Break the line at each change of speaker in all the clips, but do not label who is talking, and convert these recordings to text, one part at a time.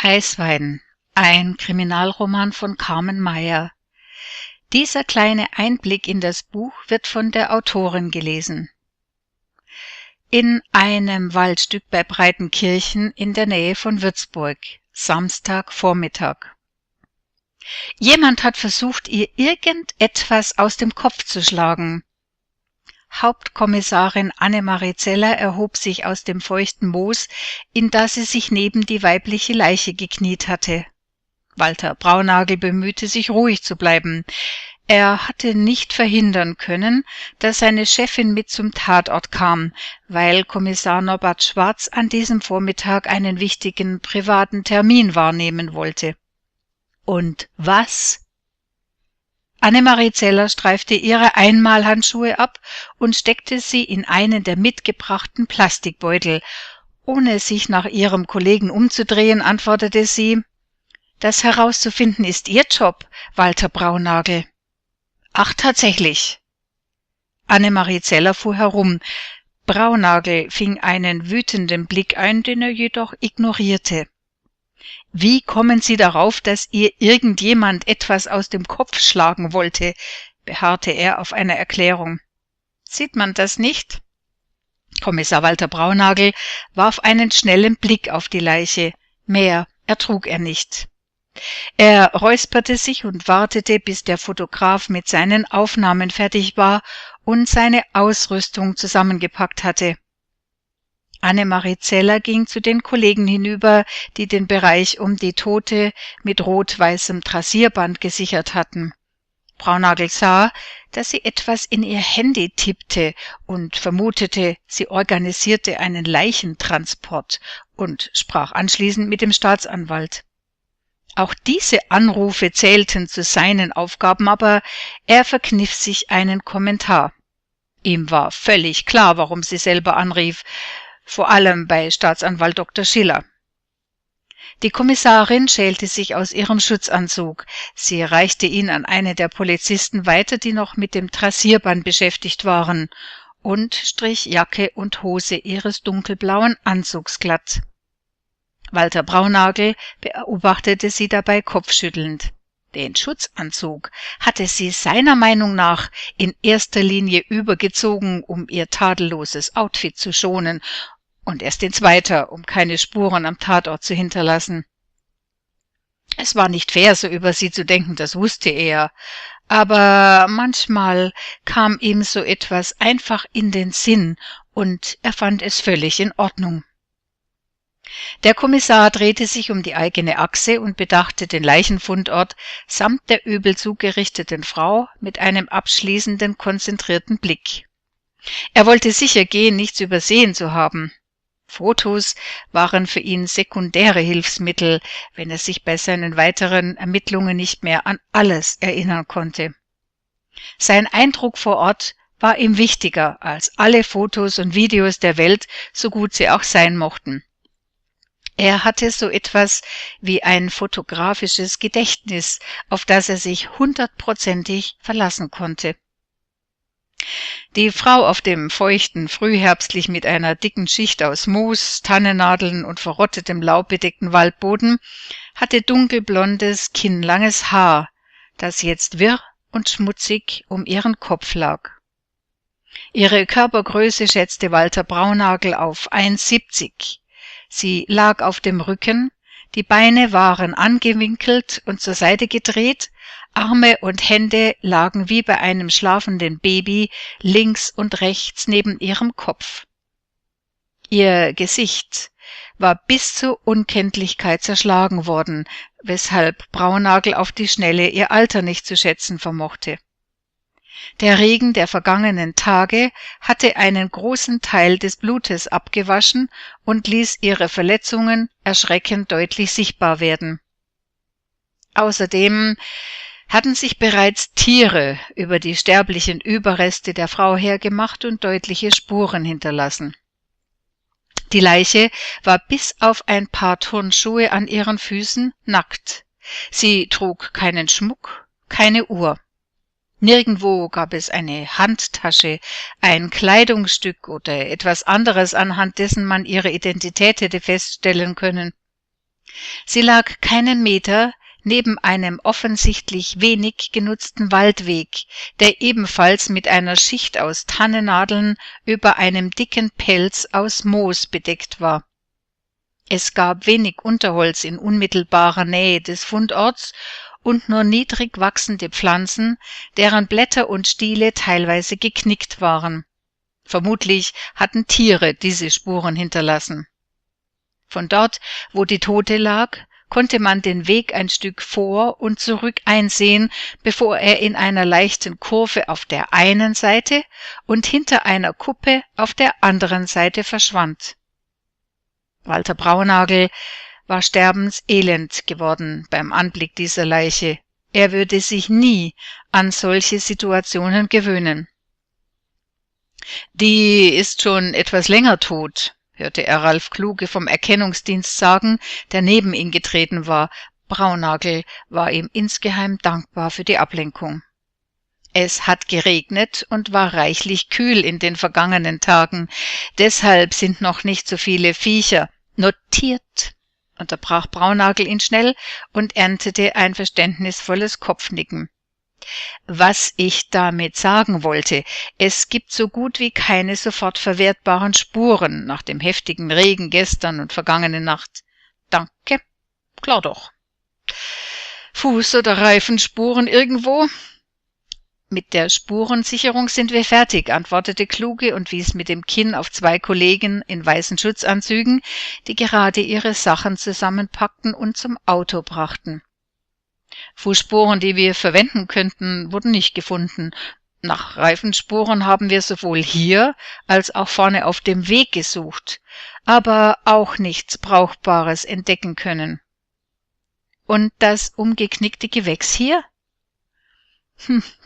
Eiswein, ein Kriminalroman von Carmen Mayer. Dieser kleine Einblick in das Buch wird von der Autorin gelesen. In einem Waldstück bei Breitenkirchen in der Nähe von Würzburg, Samstagvormittag. Jemand hat versucht, ihr irgendetwas aus dem Kopf zu schlagen. Hauptkommissarin Annemarie Zeller erhob sich aus dem feuchten Moos, in das sie sich neben die weibliche Leiche gekniet hatte. Walter Braunagel bemühte sich, ruhig zu bleiben. Er hatte nicht verhindern können, dass seine Chefin mit zum Tatort kam, weil Kommissar Norbert Schwarz an diesem Vormittag einen wichtigen privaten Termin wahrnehmen wollte. Und was? Annemarie Zeller streifte ihre Einmalhandschuhe ab und steckte sie in einen der mitgebrachten Plastikbeutel. Ohne sich nach ihrem Kollegen umzudrehen, antwortete sie: »Das herauszufinden ist Ihr Job, Walter Braunagel.« »Ach, tatsächlich?« Annemarie Zeller fuhr herum. Braunagel fing einen wütenden Blick ein, den er jedoch ignorierte. »Wie kommen Sie darauf, dass ihr irgendjemand etwas aus dem Kopf schlagen wollte?« beharrte er auf einer Erklärung. »Sieht man das nicht?« Kommissar Walter Braunagel warf einen schnellen Blick auf die Leiche. Mehr ertrug er nicht. Er räusperte sich und wartete, bis der Fotograf mit seinen Aufnahmen fertig war und seine Ausrüstung zusammengepackt hatte. Annemarie Zeller ging zu den Kollegen hinüber, die den Bereich um die Tote mit rot-weißem Trasierband gesichert hatten. Braunagel sah, dass sie etwas in ihr Handy tippte und vermutete, sie organisierte einen Leichentransport und sprach anschließend mit dem Staatsanwalt. Auch diese Anrufe zählten zu seinen Aufgaben, aber er verkniff sich einen Kommentar. Ihm war völlig klar, warum sie selber anrief, vor allem bei Staatsanwalt Dr. Schiller. Die Kommissarin schälte sich aus ihrem Schutzanzug. Sie reichte ihn an eine der Polizisten weiter, die noch mit dem Trasierband beschäftigt waren, und strich Jacke und Hose ihres dunkelblauen Anzugs glatt. Walter Braunagel beobachtete sie dabei kopfschüttelnd. Den Schutzanzug hatte sie seiner Meinung nach in erster Linie übergezogen, um ihr tadelloses Outfit zu schonen, und erst in zweiter, um keine Spuren am Tatort zu hinterlassen. Es war nicht fair, so über sie zu denken, das wusste er, aber manchmal kam ihm so etwas einfach in den Sinn, und er fand es völlig in Ordnung. Der Kommissar drehte sich um die eigene Achse und bedachte den Leichenfundort samt der übel zugerichteten Frau mit einem abschließenden, konzentrierten Blick. Er wollte sicher gehen, nichts übersehen zu haben. Fotos waren für ihn sekundäre Hilfsmittel, wenn er sich bei seinen weiteren Ermittlungen nicht mehr an alles erinnern konnte. Sein Eindruck vor Ort war ihm wichtiger als alle Fotos und Videos der Welt, so gut sie auch sein mochten. Er hatte so etwas wie ein fotografisches Gedächtnis, auf das er sich 100%ig verlassen konnte. Die Frau auf dem feuchten, frühherbstlich mit einer dicken Schicht aus Moos, Tannennadeln und verrottetem Laub bedeckten Waldboden hatte dunkelblondes, kinnlanges Haar, das jetzt wirr und schmutzig um ihren Kopf lag. Ihre Körpergröße schätzte Walter Braunagel auf 1,70. Sie lag auf dem Rücken, die Beine waren angewinkelt und zur Seite gedreht, Arme und Hände lagen wie bei einem schlafenden Baby links und rechts neben ihrem Kopf. Ihr Gesicht war bis zur Unkenntlichkeit zerschlagen worden, weshalb Braunagel auf die Schnelle ihr Alter nicht zu schätzen vermochte. Der Regen der vergangenen Tage hatte einen großen Teil des Blutes abgewaschen und ließ ihre Verletzungen erschreckend deutlich sichtbar werden. Außerdem hatten sich bereits Tiere über die sterblichen Überreste der Frau hergemacht und deutliche Spuren hinterlassen. Die Leiche war bis auf ein paar Turnschuhe an ihren Füßen nackt. Sie trug keinen Schmuck, keine Uhr. Nirgendwo gab es eine Handtasche, ein Kleidungsstück oder etwas anderes, anhand dessen man ihre Identität hätte feststellen können. Sie lag keinen Meter neben einem offensichtlich wenig genutzten Waldweg, der ebenfalls mit einer Schicht aus Tannennadeln über einem dicken Pelz aus Moos bedeckt war. Es gab wenig Unterholz in unmittelbarer Nähe des Fundorts und nur niedrig wachsende Pflanzen, deren Blätter und Stiele teilweise geknickt waren. Vermutlich hatten Tiere diese Spuren hinterlassen. Von dort, wo die Tote lag, konnte man den Weg ein Stück vor und zurück einsehen, bevor er in einer leichten Kurve auf der einen Seite und hinter einer Kuppe auf der anderen Seite verschwand. Walter Braunagel war sterbenselend geworden beim Anblick dieser Leiche. Er würde sich nie an solche Situationen gewöhnen. »Die ist schon etwas länger tot«, hörte er Ralf Kluge vom Erkennungsdienst sagen, der neben ihn getreten war. Braunagel war ihm insgeheim dankbar für die Ablenkung. Es hat geregnet und war reichlich kühl in den vergangenen Tagen. Deshalb sind noch nicht so viele Viecher. »Notiert«, unterbrach Braunagel ihn schnell und erntete ein verständnisvolles Kopfnicken. »Was ich damit sagen wollte, es gibt so gut wie keine sofort verwertbaren Spuren nach dem heftigen Regen gestern und vergangene Nacht.« »Danke, klar doch.« »Fuß- oder Reifenspuren irgendwo?« »Mit der Spurensicherung sind wir fertig«, antwortete Kluge und wies mit dem Kinn auf zwei Kollegen in weißen Schutzanzügen, die gerade ihre Sachen zusammenpackten und zum Auto brachten. »Fußspuren, die wir verwenden könnten, wurden nicht gefunden. Nach Reifenspuren haben wir sowohl hier als auch vorne auf dem Weg gesucht, aber auch nichts Brauchbares entdecken können.« »Und das umgeknickte Gewächs hier?«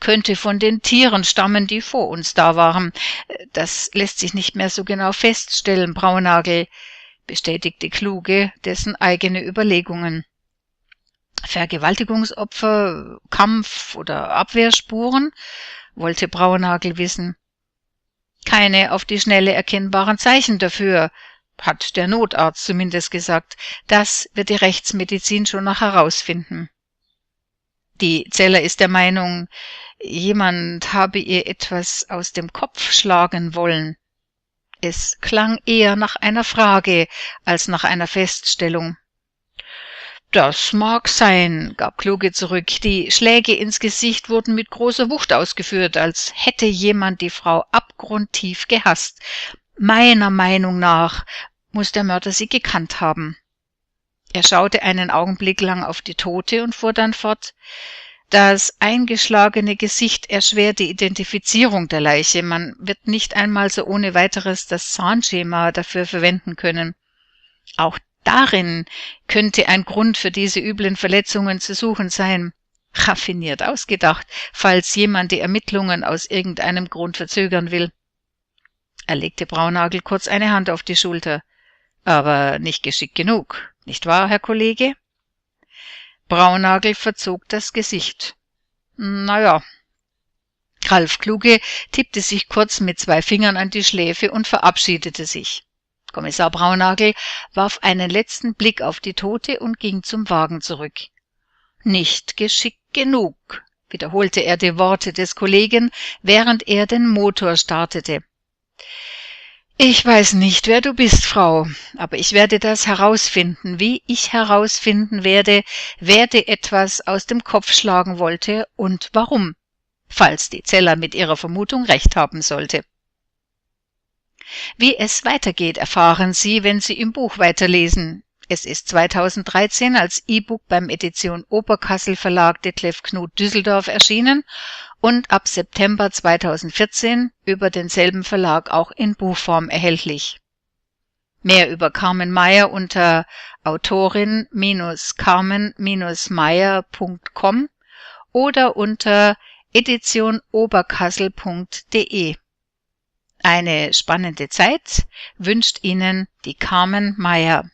»Könnte von den Tieren stammen, die vor uns da waren. Das lässt sich nicht mehr so genau feststellen, Braunagel«, bestätigte Kluge dessen eigene Überlegungen. »Vergewaltigungsopfer, Kampf- oder Abwehrspuren?« wollte Braunagel wissen. »Keine auf die Schnelle erkennbaren Zeichen dafür«, hat der Notarzt zumindest gesagt. »Das wird die Rechtsmedizin schon noch herausfinden.« Die Zeller ist der Meinung, jemand habe ihr etwas aus dem Kopf schlagen wollen. Es klang eher nach einer Frage als nach einer Feststellung. »Das mag sein«, gab Kluge zurück. »Die Schläge ins Gesicht wurden mit großer Wucht ausgeführt, als hätte jemand die Frau abgrundtief gehasst. Meiner Meinung nach muss der Mörder sie gekannt haben.« Er schaute einen Augenblick lang auf die Tote und fuhr dann fort. »Das eingeschlagene Gesicht erschwert die Identifizierung der Leiche. Man wird nicht einmal so ohne weiteres das Zahnschema dafür verwenden können. Auch darin könnte ein Grund für diese üblen Verletzungen zu suchen sein. Raffiniert ausgedacht, falls jemand die Ermittlungen aus irgendeinem Grund verzögern will.« Er legte Braunagel kurz eine Hand auf die Schulter. »Aber nicht geschickt genug, nicht wahr, Herr Kollege?« Braunagel verzog das Gesicht. »Na ja.« Ralf Kluge tippte sich kurz mit zwei Fingern an die Schläfe und verabschiedete sich. Kommissar Braunagel warf einen letzten Blick auf die Tote und ging zum Wagen zurück. »Nicht geschickt genug«, wiederholte er die Worte des Kollegen, während er den Motor startete. »Ich weiß nicht, wer du bist, Frau, aber ich werde das herausfinden, wie ich herausfinden werde, wer dir etwas aus dem Kopf schlagen wollte und warum, falls die Zeller mit ihrer Vermutung recht haben sollte.« Wie es weitergeht, erfahren Sie, wenn Sie im Buch weiterlesen. Es ist 2013 als E-Book beim Edition Oberkassel Verlag Detlev Knut Düsseldorf erschienen und ab September 2014 über denselben Verlag auch in Buchform erhältlich. Mehr über Carmen Meyer unter autorin-carmen-meyer.com oder unter editionoberkassel.de. Eine spannende Zeit wünscht Ihnen die Carmen Meyer.